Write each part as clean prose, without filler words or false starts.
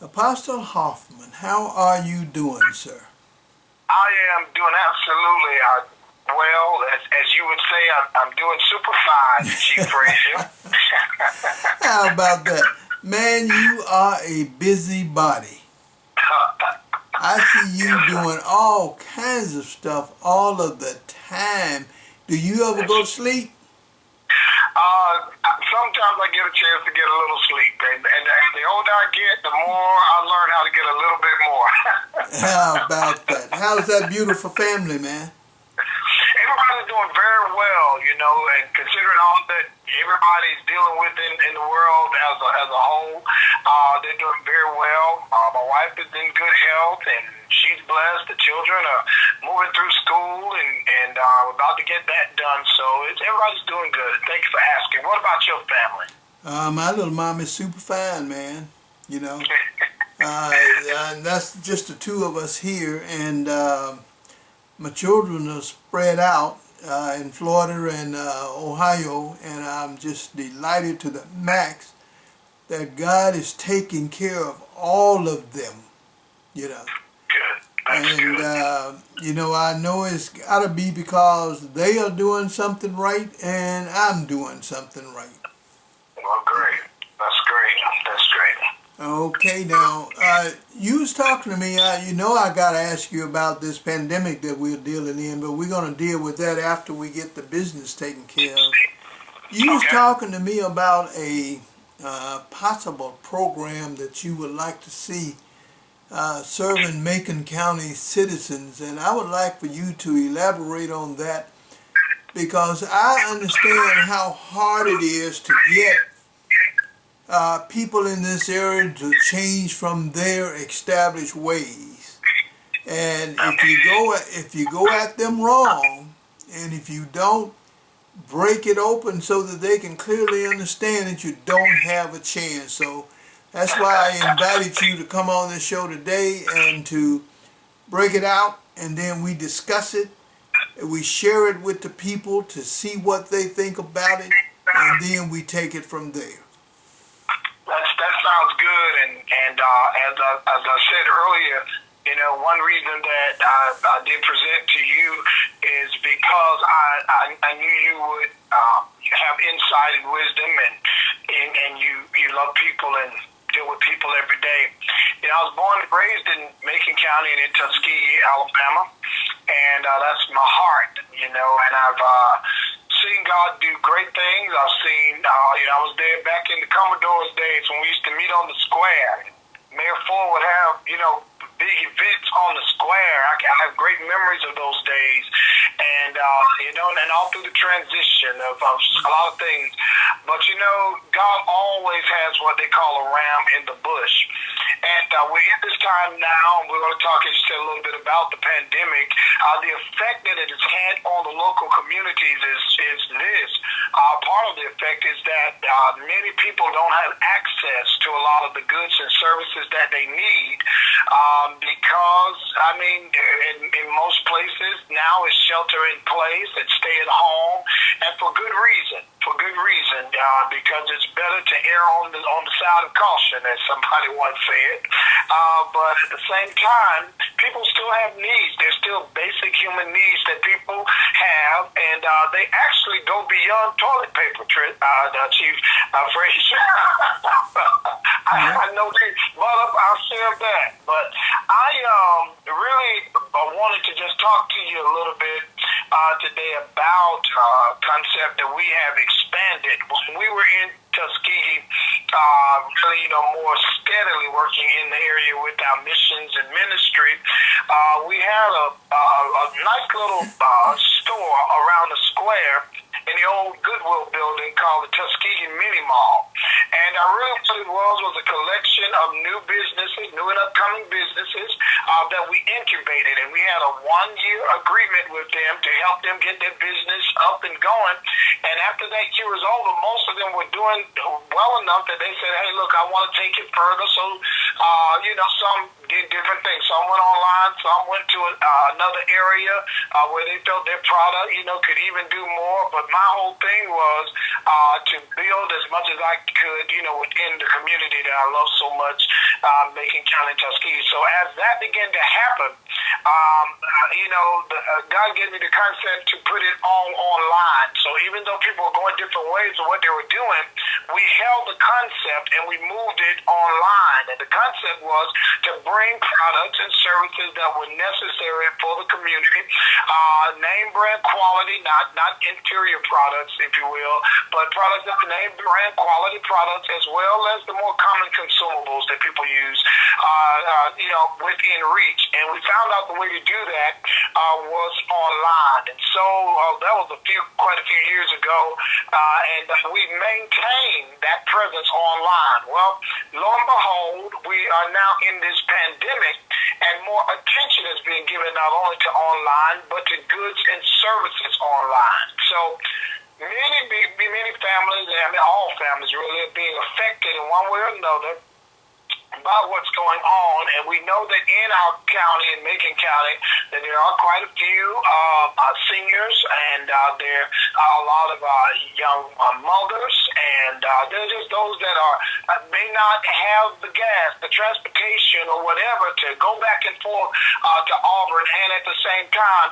Apostle Hoffman, how are you doing, sir? I am doing absolutely well. As you would say, I'm doing super fine, Chief Frazier. How about that? Man, you are a busybody. I see you doing all kinds of stuff all of the time. Do you ever go to sleep? Sometimes I get a chance to get a little sleep. And the older I get, the more I learn how to get a little bit more. How about that? How's that beautiful family, man? Everybody's doing very well, and considering all that everybody's dealing with in the world as a whole, they're doing very well. My wife is in good health, and she's blessed. The children are moving through school, and we're about to get that done. So everybody's doing good. Thank you for asking. What about your family? My little mom is super fine, man. And that's just the two of us here, and my children are spread out in Florida and Ohio, and I'm just delighted to the max that God is taking care of all of them, Good. That's good. I know it's got to be because they are doing something right and I'm doing something right. Well, great. That's great. That's great. Okay, now, you was talking to me, I got to ask you about this pandemic that we're dealing in, but we're going to deal with that after we get the business taken care of. You was talking to me about a possible program that you would like to see serving Macon County citizens, and I would like for you to elaborate on that because I understand how hard it is to get people in this area to change from their established ways. And if you go at them wrong, and if you don't break it open so that they can clearly understand that you don't have a chance. So that's why I invited you to come on this show today and to break it out, and then we discuss it, and we share it with the people to see what they think about it, and then we take it from there. That sounds good, and as I said earlier, one reason that I did present to you is because I knew you would have insight and wisdom, and you love people and deal with people every day. I was born and raised in Macon County and in Tuskegee, Alabama, and that's my heart, and I've seen God do great things. I've seen, I was there back in the Commodore's days when we used to meet on the square. Mayor Ford would have, big events on the square. I have great memories of those days. And, and all through the transition of a lot of things. But, God always has what they call a ram in the bush. And we're in this time now, and we're going to talk, as you said, a little bit about the pandemic. The effect that it has had on the local communities is this. Part of the effect is that many people don't have access to a lot of the goods and services that they need because, in most places now it's shelter in place and stay at home, and for good reason. Because it's better to err on the side of caution, as somebody once said. But at the same time, people still have needs. There's still basic human needs that people have, and they actually go beyond toilet paper, Chief Frazier. I know they brought up our share of that, but I really wanted to just talk to you a little bit today about a concept that we have expanded. When we were in Tuskegee, really, more steadily working in the area with our missions and ministry, we had a nice little store around the square in the old Goodwill building called the Tuskegee Mini Mall. And really what it was a collection of new businesses, new and upcoming businesses that we incubated. And we had a 1-year agreement with them to help them get their business up and going. And after that year was over, most of them were doing well enough that they said, hey, look, I want to take it further. So, some did different things. Some went online, some went to another area where they felt their product, could even do more. But my whole thing was to build as much as I could, within the community that I love so much Macon County, Tuskegee. So as that began to happen, God gave me the concept to put it all online. So even though people were going different ways of what they were doing, we held the concept and we moved it online. And the concept was to bring products and services that were necessary for the community, name brand quality, not interior products, if you will, but products that are name brand quality products, as well as the more common consumables that people use, within reach. And we found out the way to do that was online. And so that was quite a few years ago, and we maintained that presence online. Well, lo and behold, we are now in this pandemic, and more attention is being given not only to online, but to goods and services online. So many families, all families really, are being affected in one way or another by what's going on. And we know that in our county, in Macon County, that there are quite a few seniors, and there are a lot of young mothers, and there's just those that may not have the gas, the transportation, or whatever to go back and forth to Auburn, and at the same time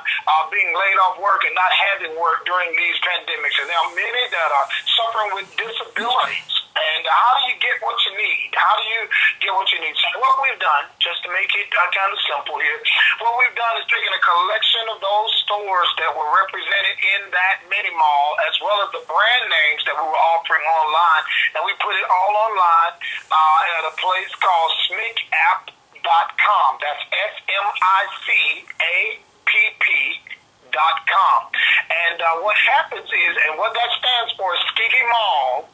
being laid off work and not having work during these pandemics. And there are many that are suffering with disabilities. And how do you get what you need? How do you get what you need? So what we've done, just to make it kind of simple here, what we've done is taken a collection of those stores that were represented in that mini mall, as well as the brand names that we were offering online, and we put it all online at a place called smicapp.com. That's SMICAPP.com. And what happens is, and what that stands for is Skiki Mall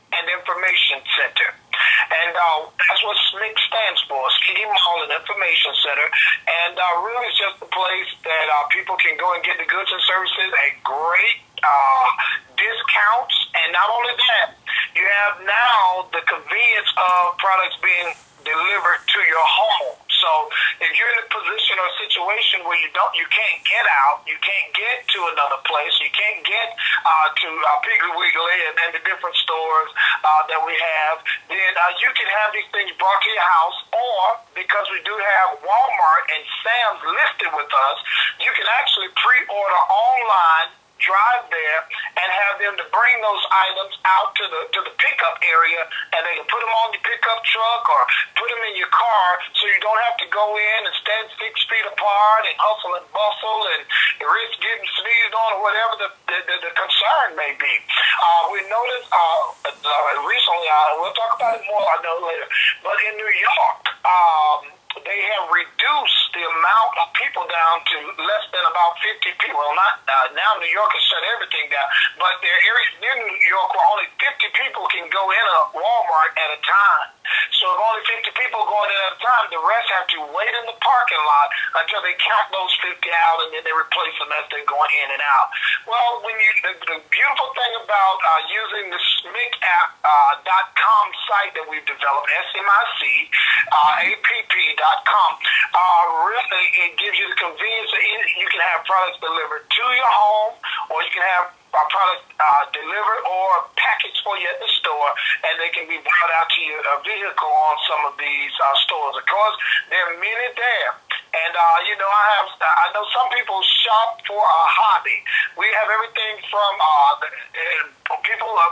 and Information Center. And that's what SMIC stands for, Skiki Mall and Information Center. And really it's just a place that people can go and get the goods and services at great discounts. And not only that, you have now the convenience of products being delivered to your home. So if you're in a position or a situation where you can't get out, you can't get to another place, you can't get to Piggly Wiggly and the different stores that we have, then you can have these things brought to your house, or because we do have Walmart and Sam's listed with us, you can actually pre-order online, drive there, and have them to bring those items out to the pickup area, and they can put them on the pickup truck or put them in your car, so you don't have to go in and stand 6 feet apart and hustle and bustle and risk getting sneezed on, or whatever the concern may be. We noticed recently, we'll talk about it more, I know, later, but in New York, they have reduced the amount of people down to less than about 50 people. Well, not now New York has shut everything down, but there are areas near New York where only 50 people can go in a Walmart at a time. So if only 50 people going in at a time, the rest have to wait in the parking lot until they count those 50 out, and then they replace them as they're going in and out. Well, the beautiful thing about using the SMICApp.com site that we've developed, SMICAPP.com, really it gives you the convenience that you can have products delivered to your home, or you can have product delivered or packaged for you at the store, and they can be brought out to your vehicle on some of these stores. Of course, there are many there. And, I know some people shop for a hobby. We have everything from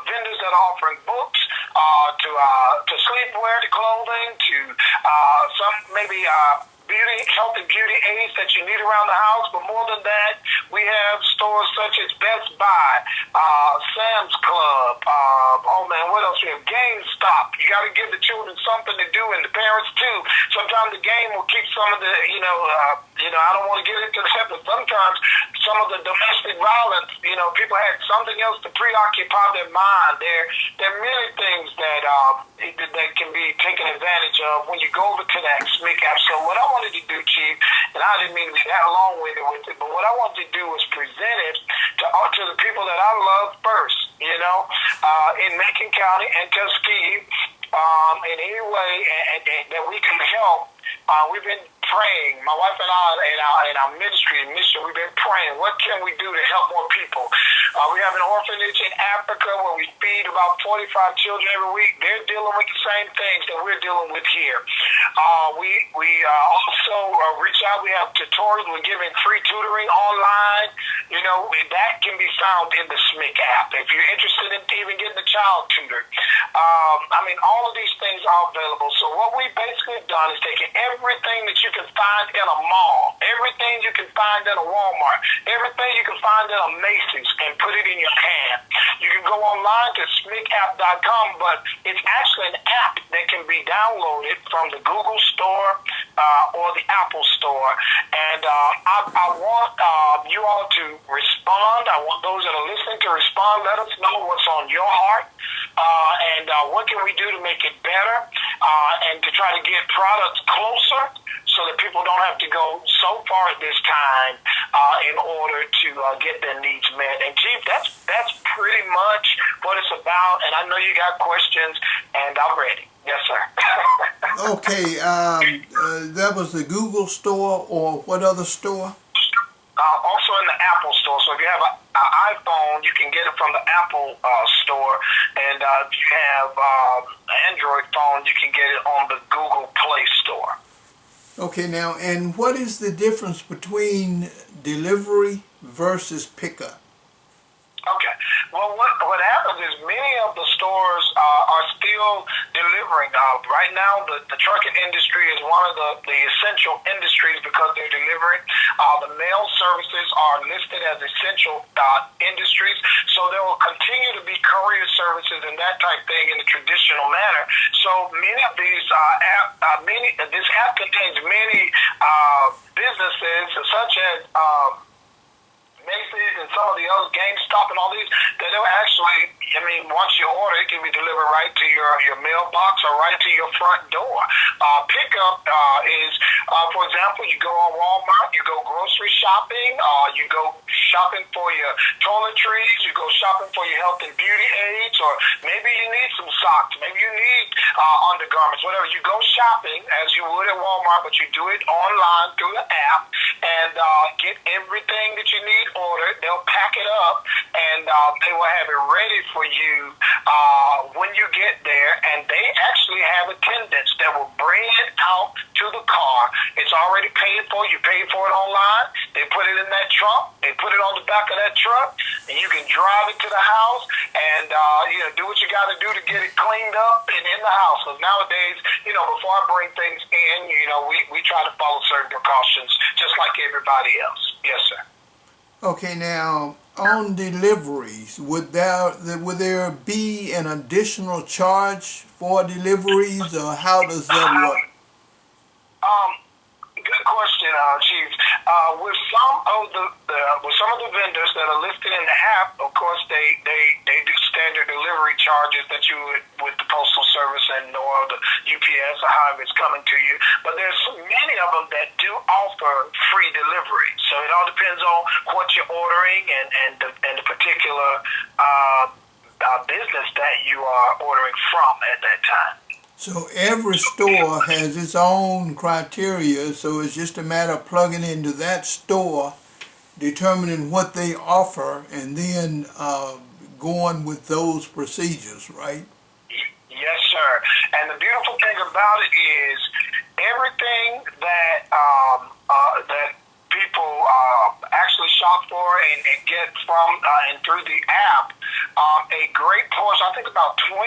vendors that are offering books, to sleepwear, to clothing, to some maybe health and beauty aids that you need around the house. But more than that, we have stores such as Best Buy, Sam's Club, what else we have? GameStop. You got to give the children something to do, and the parents too. Sometimes the game will keep some of the, I don't want to get into that, but sometimes some of the domestic violence, people had something else to preoccupy their mind. There are many things that can be taken advantage of when you go over to that SMIC app. So what I wanted to do, Chief, and I didn't mean to be that long-winded with it, but what I wanted to do was present it to the people that I love first, in Macon County and Tuskegee, in any way that we can help. We've been praying. My wife and I, in our ministry and mission, we've been praying. What can we do to help more people? We have an orphanage in Africa where we feed about 45 children every week. They're dealing with the same things that we're dealing with here. We also reach out. We have tutorials. We're giving free tutoring online. You know, that can be found in the SMIC app. If you're interested in even getting a child tutored. I mean, all of these things are available. So what we basically have done is taken everything that you can find in a mall, everything you can find in a Walmart, everything you can find in a Macy's, and put it in your hand. You can go online to smicapp.com, but it's actually an app that can be downloaded from the Google Store or the Apple Store. And I want you all to respond. I want those that are listening to respond. Let us know what's on your heart. And what can we do to make it better and to try to get products closer so that people don't have to go so far at this time in order to get their needs met. And Chief, that's pretty much what it's about. And I know you got questions, and I'm ready. Yes, sir. Okay, that was the Google store, or what other store? Also in the Apple store. So if you have an iPhone, you can get it from the Apple store. And if you have an Android phone, you can get it on the Google Play store. Okay, now, and what is the difference between delivery versus pickup? Okay. Well, what happens is many of the stores are still delivering. Right now, the trucking industry is one of the essential industries because they're delivering. The mail services are listed as essential industries, so there will continue to be courier services and that type thing in the traditional manner. So many of these this app contains many businesses such as Macy's and some of the other GameStop and all these, that they'll actually, I mean, once you order, it can be delivered right to your mailbox or right to your front door. Pickup is, for example, you go on Walmart, you go grocery shopping, you go shopping for your toiletries, you go shopping for your health and beauty aids, or maybe you need some socks, maybe you need undergarments, whatever. You go shopping as you would at Walmart, but you do it online through the app and get everything that you need ordered. They'll pack it up and they will have it ready for you when you get there, and they actually have attendants that will bring it out to the car. It's already paid for. You paid for it online. They put it in that trunk. They put it on the back of that truck, and you can drive it to the house and do what you got to do to get it cleaned up and in the house. Because nowadays, before I bring things in, we try to follow certain precautions just like everybody else. Yes, sir. Okay, now on deliveries, would there be an additional charge for deliveries, or how does that work? Good question, Chief. With some of the vendors that are listed in the app, of course, they do standard delivery charges that you would with the Postal Service or the UPS or however it's coming to you. But there's so many of them that do offer free delivery. So it all depends on what you're ordering and the particular business that you are ordering from at that time. So every store has its own criteria, so it's just a matter of plugging into that store, determining what they offer, and then going with those procedures, right? Yes, sir. And the beautiful thing about it is everything that that people actually shop for and get from and through the app, a great portion, I think about 20%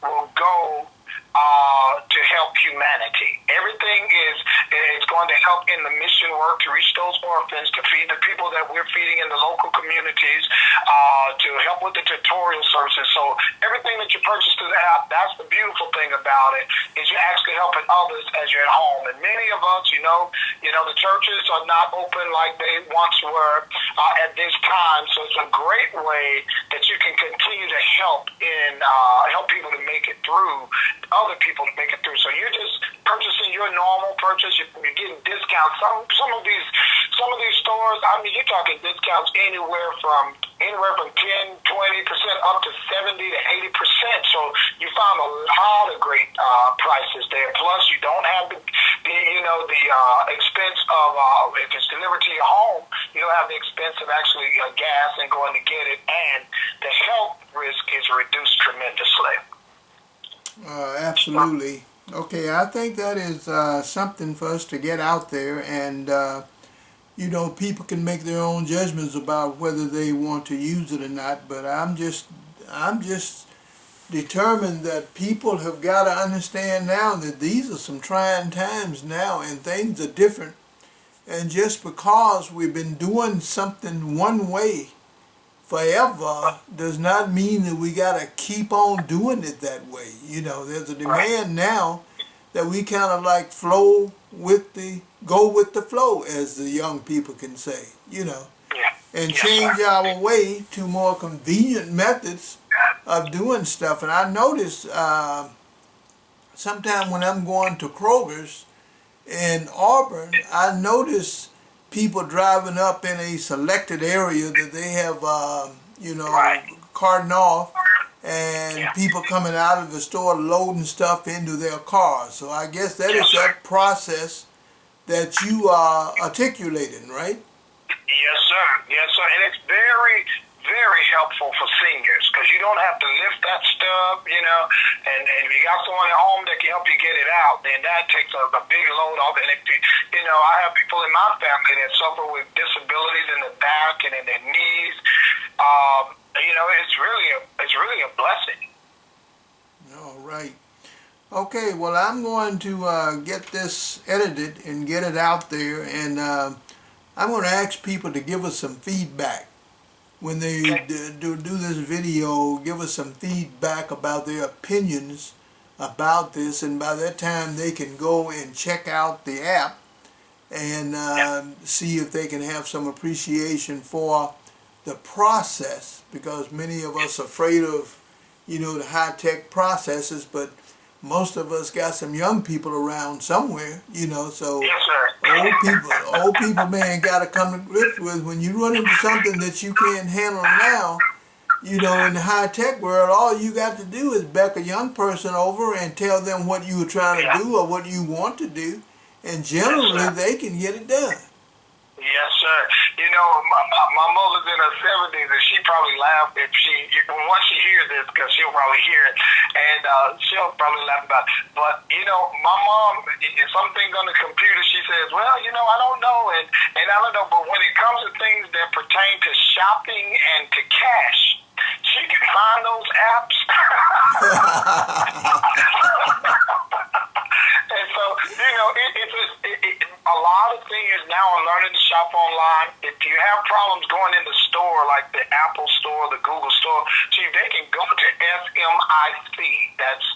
will go to help humanity. Everything is going to help in the mission work to reach those orphans, to feed the people that we're feeding in the local communities, to help with the tutorial services. So everything that you purchase through the app, that's the beautiful thing about it, is you're actually helping others as you're at home. And many of us, the churches are not open like they once were at this time. So it's a great way that you can continue to help people to make it through, other people to make it through. So you're just purchasing your normal purchase. You're getting discounts. Some of these stores, I mean, you're talking discounts anywhere from 10, 20% up to 70 to 80%. So you found a lot of great prices there. Plus, you don't have the expense of, if it's delivered to your home, you don't have the expense of actually gas and going to get it, and the health risk is reduced tremendously. Absolutely. Okay, I think that is something for us to get out there, and you know, people can make their own judgments about whether they want to use it or not. But I'm just determined that people have got to understand now that these are some trying times now, and things are different. And just because we've been doing something one way forever does not mean that we got to keep on doing it that way. You know, there's a demand now that we kind of like go with the flow, as the young people can say, you know, and change our way to more convenient methods of doing stuff. And I notice sometime when I'm going to Kroger's in Auburn, I notice people driving up in a selected area that they have, you know, carting off, and people coming out of the store loading stuff into their cars. So I guess that is that process that you are articulating, right? Yes, sir. Yes, sir. And it's very, very helpful for seniors, because you don't have to lift that stuff, you know, and if you got someone at home that can help you get it out, then that takes a big load off. And if you know, I have people in my family that suffer with disabilities in the back and in their knees. You know, it's really a blessing. All right. Okay, well, I'm going to get this edited and get it out there, and I'm going to ask people to give us some feedback. When they do this video, give us some feedback about their opinions about this, and by that time they can go and check out the app and see if they can have some appreciation for the process, because many of us are afraid of, you know, the high-tech processes, but most of us got some young people around somewhere, you know, so old people, man, got to come to grips with when you run into something that you can't handle now, you know, in the high-tech world, all you got to do is back a young person over and tell them what you were trying to do or what you want to do, and generally they can get it done. Yes, sir. You know, my mother's in her 70s, and she probably laughed once she hears this, because she'll probably hear it, and she'll probably laugh about it. But, you know, my mom, something on the computer, she says, well, you know, I don't know, and I don't know, but when it comes to things that pertain to shopping and to cash, she can find those apps. And so, you know, a lot of seniors now are learning to shop online. If you have problems going in the store, like the Apple store, the Google store, see, they can go to SMIC, that's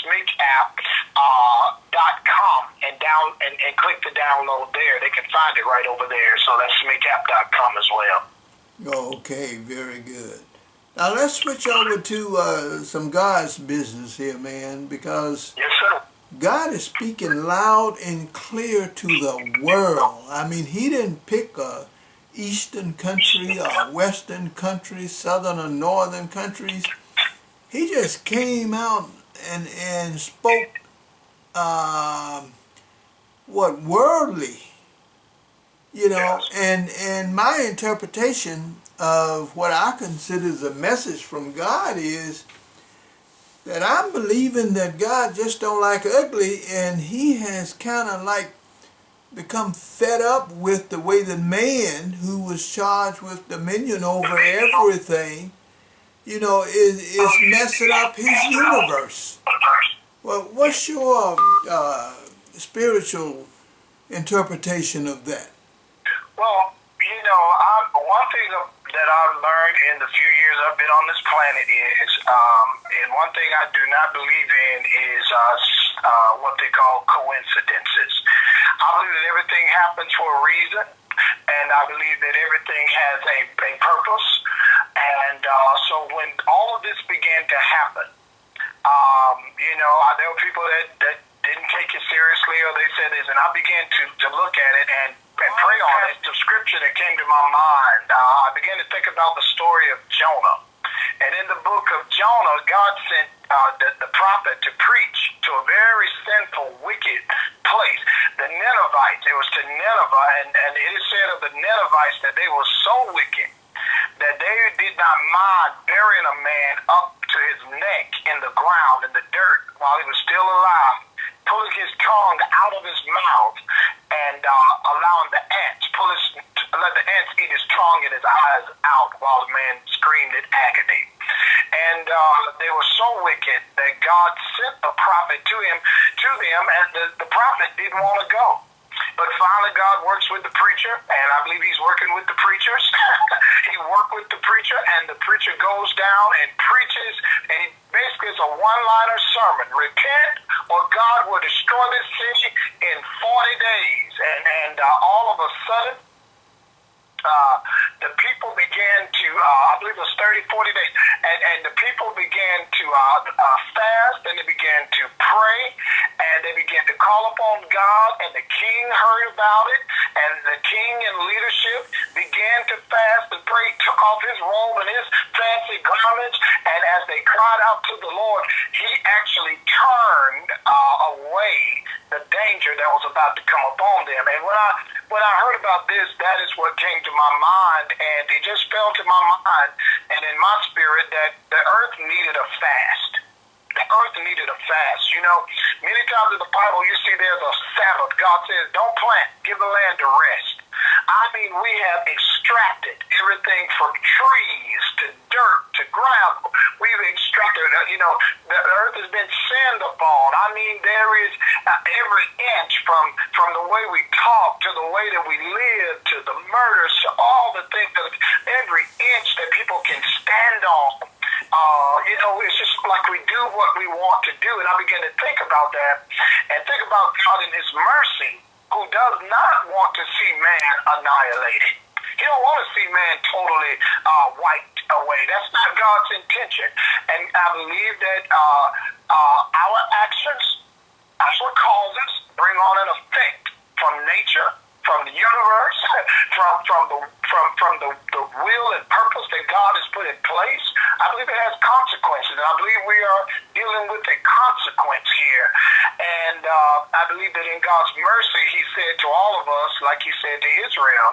SMICapp.com, and click the download there. They can find it right over there. So that's SMICapp.com as well. Okay, very good. Now let's switch over to some God's business here, man, because yes, sir. God is speaking loud and clear to the world. I mean, he didn't pick a eastern country or western country, southern or northern countries. He just came out and spoke worldly, you know, and my interpretation of what I consider the message from God is that I'm believing that God just don't like ugly, and he has kind of like become fed up with the way the man who was charged with dominion over everything, you know, is messing up his universe. Well, what's your spiritual interpretation of that? Well, you know, one thing that I've learned in the few years I've been on this planet is, and one thing I do not believe in is what they call coincidences. I believe that everything happens for a reason, and I believe that everything has a purpose. And so when all of this began to happen, you know, there were people that didn't take it seriously, or they said this, and I began to look at it and pray on it. The scripture that came to my mind, I began to think about the story of Jonah. And in the book of Jonah, God sent the prophet to preach to a very sinful, wicked place. The Ninevites, they his mouth and allowing the ants, let the ants eat his tongue and his eyes out while the man screamed in agony. And they were so wicked that God sent a prophet to them, and the prophet didn't want to go. But finally, God works with the preacher, and I believe he's working with the preachers. He worked with the preacher, and the preacher goes down and preaches, and he basically it's a one-liner sermon. Repent, or God will destroy this city in 40 days. And all of a sudden, the people began to, I believe it was 30, 40 days, and the people began to fast, and they began to pray, and they began to call upon God, and the king heard about it, and the king and leadership began to fast and pray, took off his robe and his fancy garments, and as they cried out to the Lord, he actually turned away the danger that was about to come upon them. And when I heard about this, that is what came to my mind, and it just fell to my mind and in my spirit that the earth needed a fast. The earth needed a fast. You know, many times in the Bible you see there's a Sabbath. God says, don't plant, give the land to rest. I mean, we have extracted everything from trees to dirt to gravel. We've extracted, the earth has been sand upon. I mean, there is every inch from the way we talk to the way that we live to the murders to all the things, every inch that people can stand on. It's just like we do what we want to do. And I began to think about that and think about God in his mercy, who does not want to see man annihilated. He don't want to see man totally wiped away. That's not God's intention. And I believe that our actions, our causes, bring on an effect from nature, from the universe, from the will and purpose that God has put in place. I believe it has consequences, and I believe we are dealing with a consequence here. And I believe that in God's mercy, he said to all of us, like he said to Israel,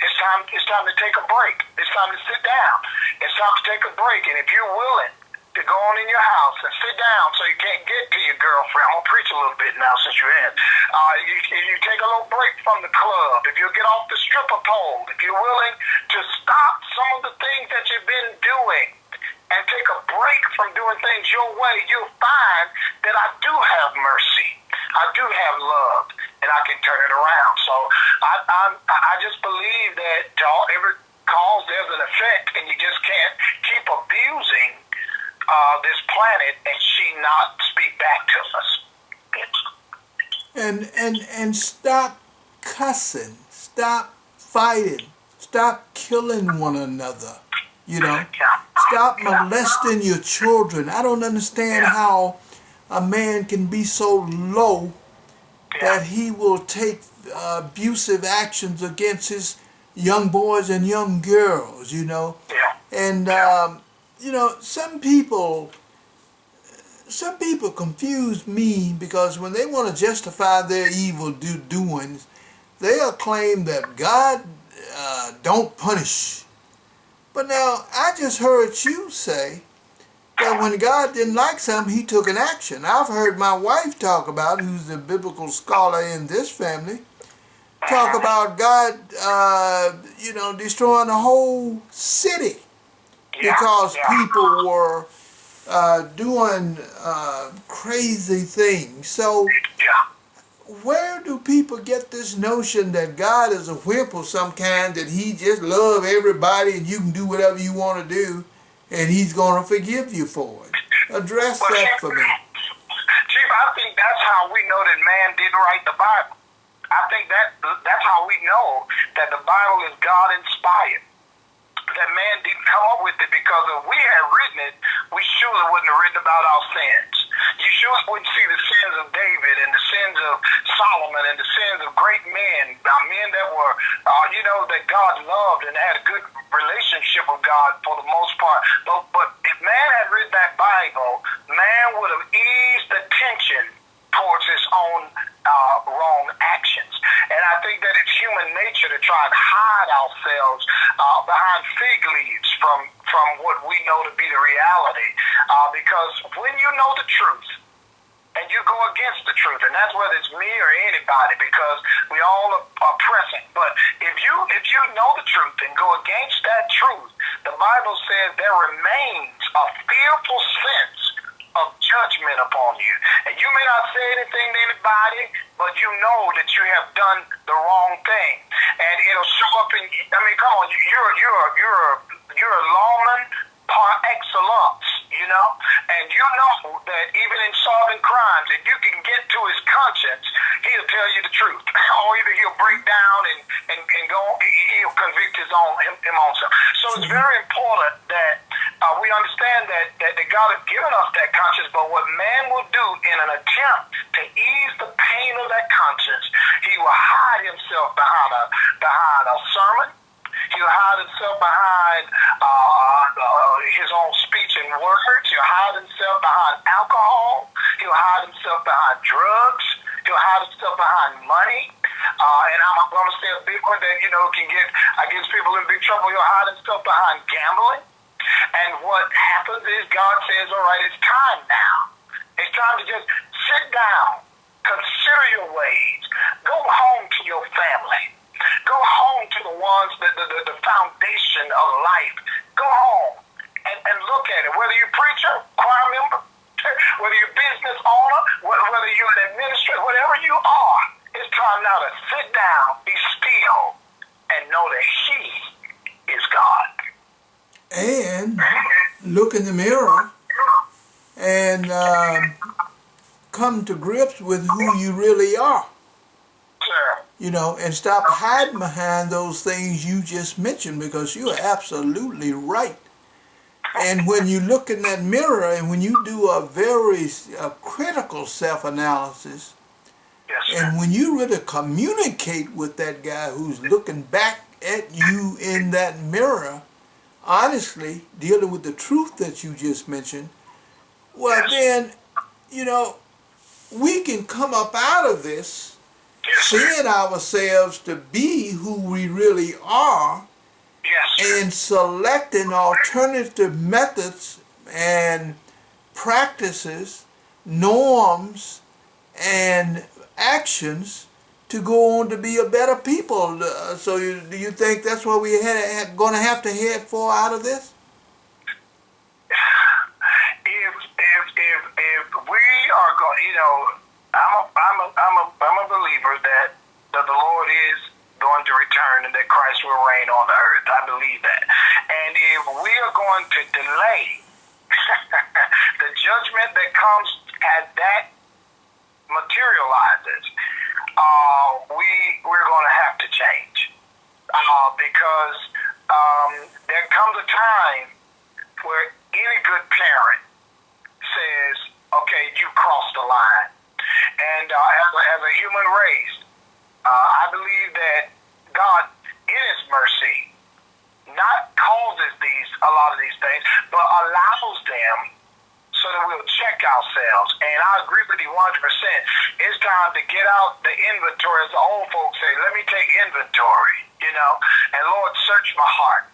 it's time to take a break. It's time to sit down. It's time to take a break. And if you're willing to go on in your house and sit down so you can't get to your girlfriend. I'm going to preach a little bit now since you're in. You take a little break from the club. If you get off the stripper pole, if you're willing to stop some of the things that you've been doing and take a break from doing things your way, you'll find that I do have mercy. I do have love, and I can turn it around. So I just believe that to every cause there's an effect, and you just can't keep abusing this planet and she not speak back to us. And stop cussing, stop fighting, stop killing one another. Stop molesting your children. I don't understand how a man can be so low that he will take abusive actions against his young boys and young girls, And some people confuse me because when they want to justify their evil doings, they'll claim that God don't punish. But now, I just heard you say that when God didn't like something, he took an action. I've heard my wife talk about, who's the biblical scholar in this family, talk about God, destroying the whole city because people were doing crazy things. So where do people get this notion that God is a whip of some kind, that he just loves everybody and you can do whatever you want to do and he's going to forgive you for it? Address that for me. Chief, I think that's how we know that man didn't write the Bible. I think that's how we know that the Bible is God-inspired. That man didn't come up with it, because if we had written it, we surely wouldn't have written about our sins. You surely wouldn't see the sins of David and the sins of Solomon and the sins of great men, men that were, that God loved and had a good relationship with God for the most part. But if man had written that Bible, man would have eased the tension towards his own wrong actions. And I think that it's human nature to try and hide ourselves behind fig leaves from what we know to be the reality. Because when you know the truth and you go against the truth, and that's whether it's me or anybody, because we all are pressing. But if you know the truth and go against that truth, the Bible says there remains a fearful sense of judgment upon you. And you may not say anything to anybody, but you know that you have done the wrong thing. And it'll show up in, I mean, come on, you're a lawman par excellence, you know? And you know that even in solving crimes, if you can get to his conscience, he'll tell you the truth. Or either he'll break down and go, he'll convict him on something. So it's very important that we understand that God has given us that conscience, but what man will do in an attempt to ease the pain of that conscience, he will hide himself behind a sermon. He'll hide himself behind his own speech and words. He'll hide himself behind alcohol. He'll hide himself behind drugs. He'll hide himself behind money. And I'm going to say a big one that, can gets people in big trouble. He'll hide himself behind gambling. And what happens is God says, all right, it's time now. It's time to just sit down, consider your ways, go home to your family, go home to the ones, the foundation of life. Go home and look at it. Whether you're a preacher, choir member, whether you're a business owner, whether you're an administrator, whatever you are, it's time now to sit down, be still, and know that He is God. And look in the mirror and come to grips with who you really are. Sure. And stop hiding behind those things you just mentioned, because you're absolutely right. And when you look in that mirror and when you do a very critical self-analysis, yes, and when you really communicate with that guy who's looking back at you in that mirror, honestly, dealing with the truth that you just mentioned, well then, we can come up out of this seeing ourselves to be who we really are, and selecting alternative methods and practices, norms, and actions to go on to be a better people. So do you think that's what we're going to have to head for out of this? If we are going, I'm a believer that the Lord is going to return and that Christ will reign on the earth. I believe that. And if we are going to delay the judgment that comes as that materializes, we're going to have to change. Because there comes a time where any good parent says, okay, you crossed the line. And as a human race, I believe that God, in His mercy, not causes a lot of these things, but allows them so that we'll check ourselves. And I agree with you 100%. It's time to get out the inventory, as the old folks say. Let me take inventory, and Lord, search my heart.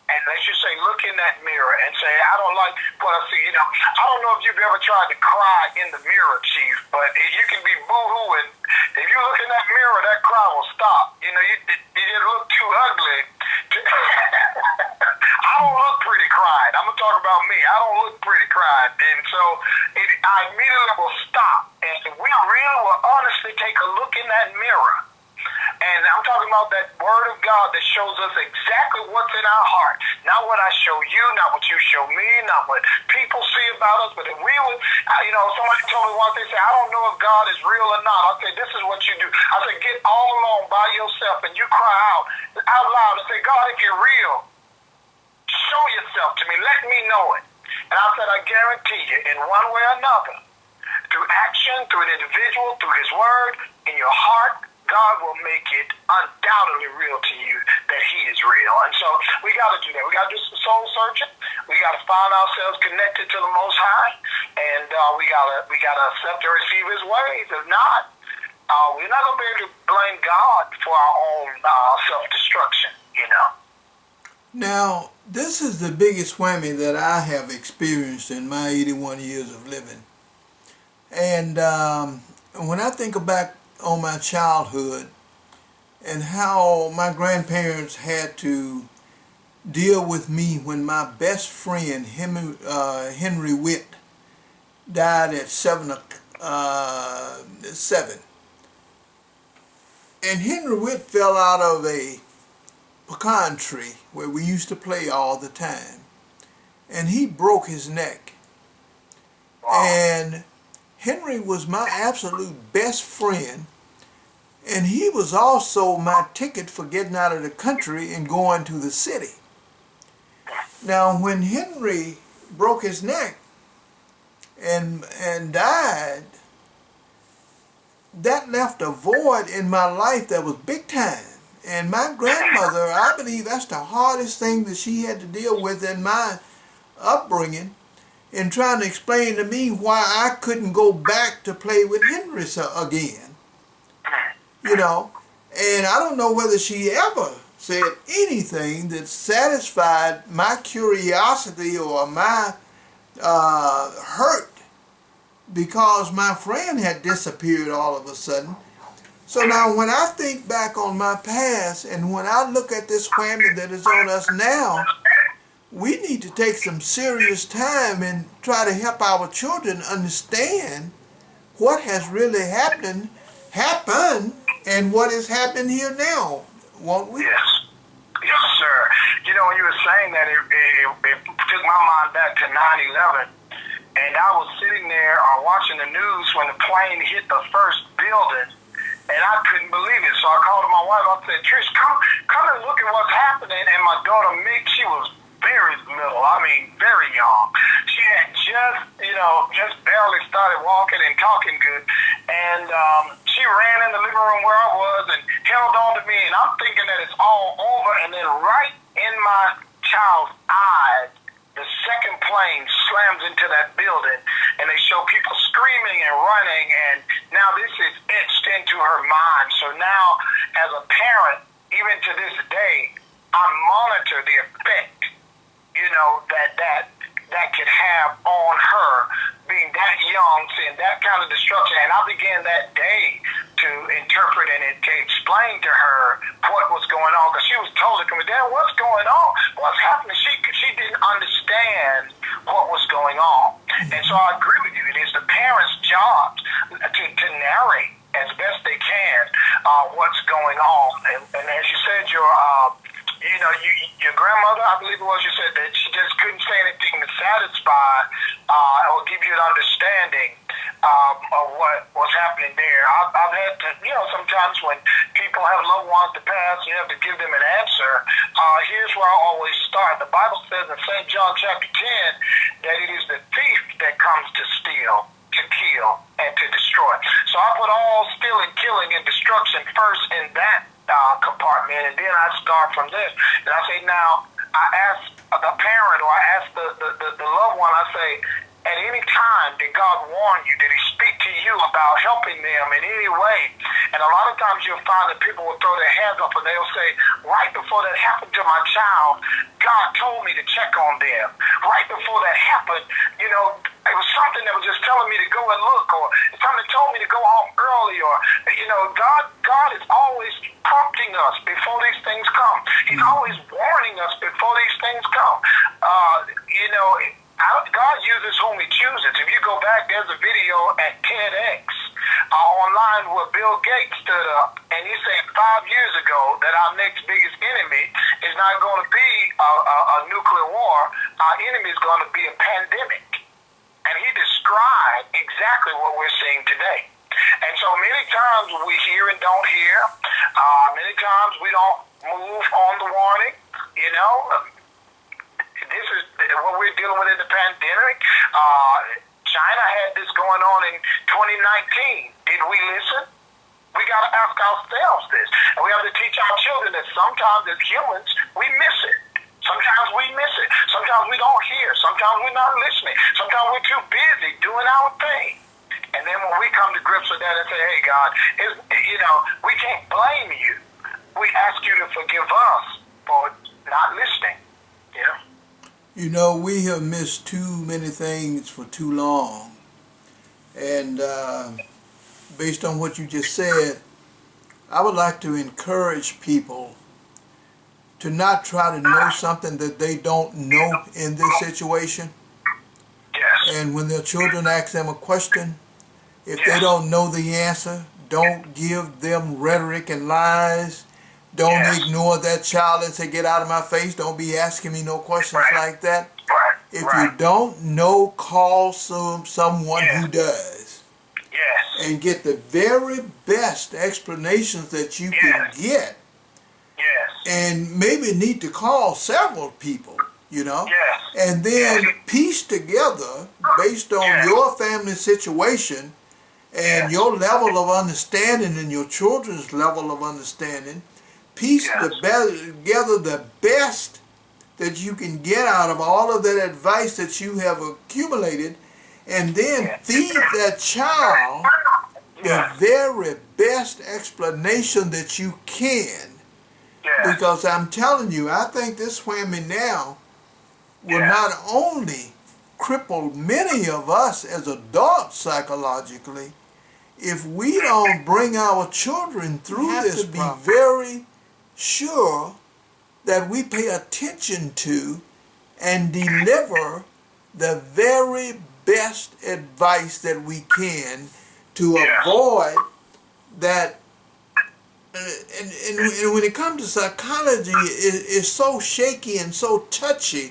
And let's just say, look in that mirror and say, I don't like what I see. I don't know if you've ever tried to cry in the mirror, Chief, but you can be boo-hooing. If you look in that mirror, that cry will stop. You just look too ugly. I don't look pretty crying. I'm going to talk about me. I don't look pretty crying. And so I immediately will stop. And we really will honestly take a look in that mirror. And I'm talking about that Word of God that shows us exactly what's in our heart. Not what I show you, not what you show me, not what people see about us, but if we would, somebody told me once, they said, I don't know if God is real or not. I said, this is what you do. I said, get all alone by yourself and you cry out loud and say, God, if you're real, show yourself to me. Let me know it. And I said, I guarantee you, in one way or another, through action, through an individual, through His Word, in your heart, God will make it undoubtedly real to you that He is real. And so we got to do that. We got to do some soul searching. We got to find ourselves connected to the Most High, and we got to accept and receive His ways. If not, we're not going to be able to blame God for our own self-destruction. Now, this is the biggest whammy that I have experienced in my 81 years of living. And when I think back on my childhood and how my grandparents had to deal with me when my best friend Henry Witt died at 7. And Henry Witt fell out of a pecan tree where we used to play all the time, and he broke his neck. And Henry was my absolute best friend, and he was also my ticket for getting out of the country and going to the city. Now, when Henry broke his neck and died, that left a void in my life that was big time. And my grandmother, I believe that's the hardest thing that she had to deal with in my upbringing, in trying to explain to me why I couldn't go back to play with Henry again. You know, and I don't know whether she ever said anything that satisfied my curiosity or my hurt, because my friend had disappeared all of a sudden. So now when I think back on my past and when I look at this whammy that is on us now, we need to take some serious time and try to help our children understand what has really happened and what is happening here now, won't we? Yes. Yes, sir. You know, when you were saying that, it took my mind back to 9/11. And I was sitting there watching the news when the plane hit the first building, and I couldn't believe it. So I called my wife. I said, Trish, come and look at what's happening. And my daughter, Mick, she was very little. I mean, very young. She had just barely started walking and talking good. And she ran in the living room where I was and held on to me. And I'm thinking that it's all over. And then right in my child's eyes, the second plane slams into that building, and they show people screaming and running, and now this is etched into her mind. So now, as a parent, even to this day, I monitor the effect, that could have on her, being that young, seeing that kind of destruction. And I began that day to interpret and to explain to her what was going on, because she was totally confused. Dad, what's going on? What's happening? She didn't understand what was going on. And so I agree with you. It is the parents' job to narrate as best they can what's going on. And as you said, your grandmother, I believe it was, you said that she just couldn't say anything to satisfy or give you an understanding of what was happening there. I've had to, sometimes when people have loved ones to pass, you have to give them an answer. Here's where I always start. The Bible says in St. John chapter 10 that it is the thief that comes to steal, to kill, and to destroy. So I put all stealing, killing, and destruction first in that compartment, and then I start from this. And I say, now, I ask the parent, or I ask the loved one, I say, at any time did God warn you? Did he speak to you about helping them in any way? And a lot of times you'll find that people will throw their hands up and they'll say, right before that happened to my child, God told me to check on them. Right before that happened, it was something that was just telling me to go and look, or something that told me to go home early, or, God is always prompting us before these things come. He's always warning us before these things come. God uses whom he chooses. If you go back, there's a video at TEDx online where Bill Gates stood up and he said 5 years ago that our next biggest enemy is not going to be a nuclear war. Our enemy is going to be a pandemic. And he described exactly what we're seeing today. And so many times we hear and don't hear. Many times we don't move on the warning. This is what we're dealing with in the pandemic. China had this going on in 2019. Did we listen? We got to ask ourselves this. And we have to teach our children that sometimes as humans, we miss it. Sometimes we miss it. Sometimes we don't hear. Sometimes we're not listening. Sometimes we're too busy doing our thing. And then when we come to grips with that and say, hey, God, we can't blame you. We ask you to forgive us for not listening. We have missed too many things for too long. And based on what you just said, I would like to encourage people to not try to know something that they don't know in this situation. Yes. And when their children ask them a question, if Yes. they don't know the answer, don't give them rhetoric and lies. Don't Yes. ignore that child and say, get out of my face. Don't be asking me no questions like that. Right. If Right. you don't know, call someone Yes. who does. Yes. And get the very best explanations that you can get. Yes. And maybe need to call several people, you know. Yes. And then Yes. piece together, based on Yes. your family situation and Yes. your level of understanding and your children's level of understanding, piece Yes. together the best that you can get out of all of that advice that you have accumulated, and then Yes. feed that child the Yes. very best explanation that you can. Yes. Because I'm telling you, I think this whammy now will Yes. not only cripple many of us as adults psychologically, if we don't bring our children through this, be very sure that we pay attention to and deliver the very best advice that we can to Yes. avoid that. And when it comes to psychology, it's so shaky and so touchy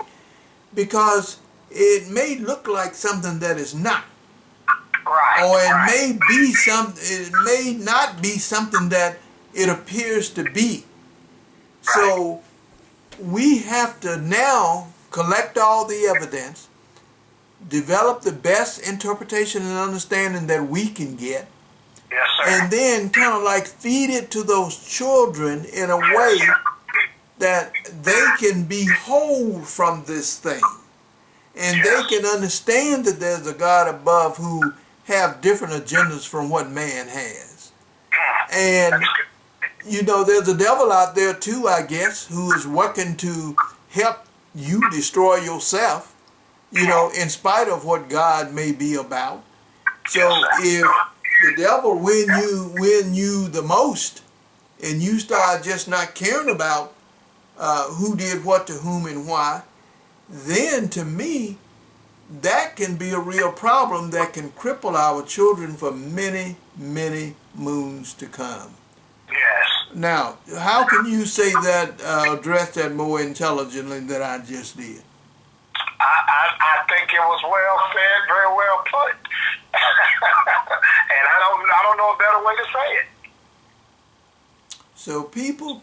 because it may look like something that is not. Right. Or it Right. may be it may not be something that it appears to be. So we have to now collect all the evidence, develop the best interpretation and understanding that we can get, Yes, sir. and then kind of like feed it to those children in a way that they can be whole from this thing. And they can understand that there's a God above who have different agendas from what man has. And, you know, there's a devil out there too, I guess, who is working to help you destroy yourself, you know, in spite of what God may be about. So if the devil win you the most, and you start just not caring about who did what to whom and why, then to me, that can be a real problem that can cripple our children for many, many moons to come. Yes. Now, how can you say that, address that more intelligently than I just did? I think it was well said, very well put. And I don't know a better way to say it. So people,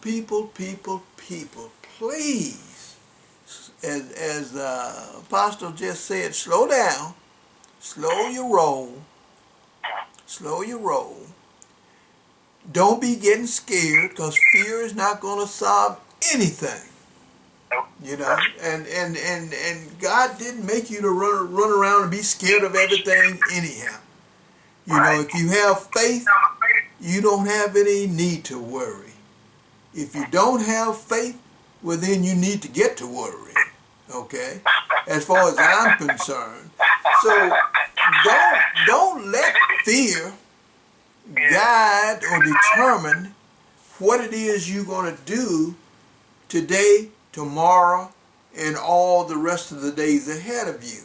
please, as Apostle just said, slow down, slow your roll. Don't be getting scared, because fear is not going to solve anything. You know, and God didn't make you to run around and be scared of everything anyhow. You know, if you have faith, you don't have any need to worry. If you don't have faith, well then you need to get to worry. Okay? As far as I'm concerned. So don't let fear guide or determine what it is you're going to do today, tomorrow, and all the rest of the days ahead of you.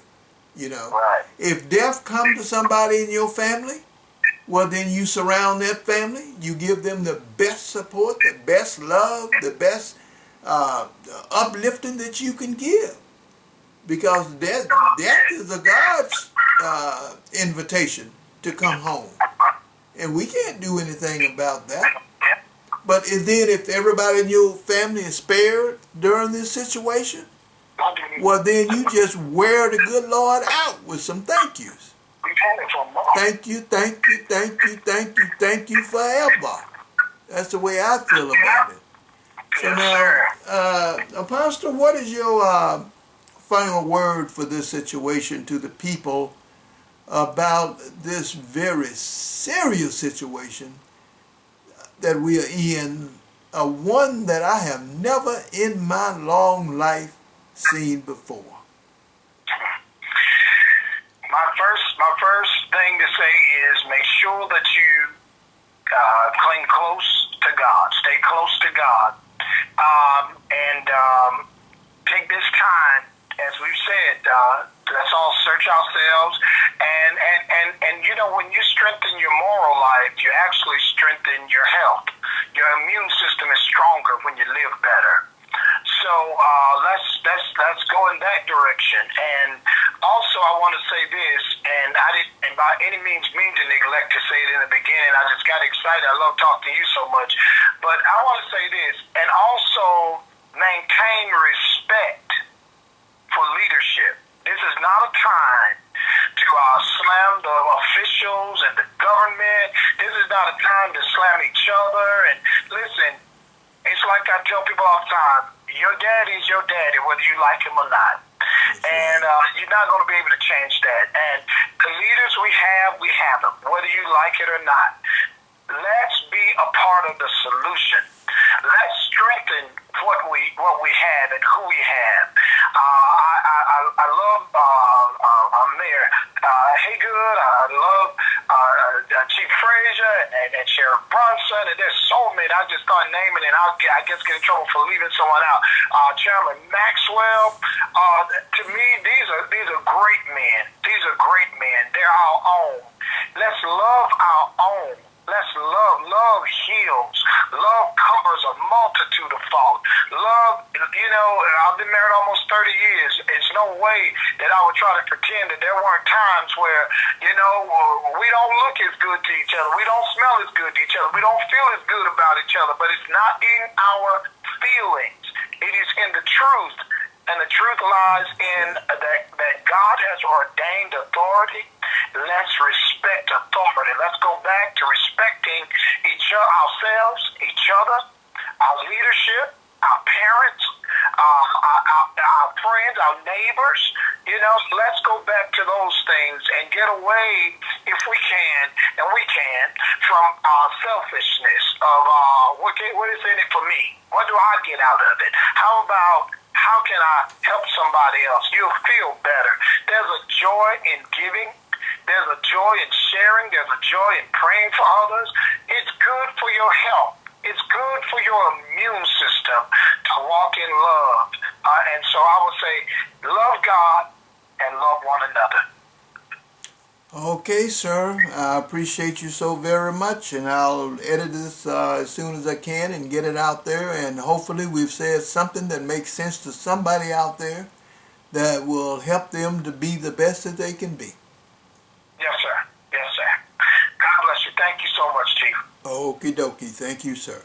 You know, Right. if death comes to somebody in your family, well then you surround that family, you give them the best support, the best love, the best uplifting that you can give. Because death is a God's invitation to come home. And we can't do anything about that. But if everybody in your family is spared during this situation, well then you just wear the good Lord out with some thank yous. Thank you, thank you, thank you, thank you, thank you forever. That's the way I feel about it. So now, Apostle, what is your final word for this situation to the people about this very serious situation that we are in, one that I have never in my long life seen before? My first thing to say is make sure that you cling close to God, stay close to God, and take this time, as we've said, let's all search ourselves, and you know, when you strengthen your moral life, you actually strengthen your health. Your immune system is stronger when you live better. So let's go in that direction. And also, I want to say this, and I didn't by any means mean to neglect to say it in the beginning. I just got excited. I love talking to you so much. But I want to say this, and also maintain respect for leadership. This is not a time to slam the officials and the government. This is not a time to slam each other. And listen, it's like I tell people all the time, your daddy's your daddy, whether you like him or not. And you're not going to be able to change that. And the leaders we have them, whether you like it or not. Let's be a part of the solution. Let's strengthen what we have and who we have. I love Mayor Haygood. I love Chief Frazier and Sheriff Brunson. And there's so many. I just start naming it. I just get in trouble for leaving someone out. Chairman Maxwell. To me, these are great men. These are great men. They're our own. Let's love our own. Let's love. Love heals. Love covers a multitude of faults. Love, you know, I've been married almost 30 years. It's no way that I would try to pretend that there weren't times where, you know, we don't look as good to each other. We don't smell as good to each other. We don't feel as good about each other. But it's not in our feelings. It is in the truth. And the truth lies in that God has ordained authority. Let's respect authority. Let's go back to respecting ourselves, each other, our leadership, our parents, our friends, our neighbors. You know, let's go back to those things and get away, if we can, and we can, from selfishness of what is in it for me? What do I get out of it? How about, how can I help somebody else? You'll feel better. There's a joy in giving. There's a joy in sharing. There's a joy in praying for others. It's good for your health. It's good for your immune system to walk in love. And so I would say, love God and love one another. Okay, sir. I appreciate you so very much, and I'll edit this as soon as I can and get it out there, and hopefully we've said something that makes sense to somebody out there that will help them to be the best that they can be. Yes, sir. Yes, sir. God bless you. Thank you so much, Chief. Okie dokie. Thank you, sir.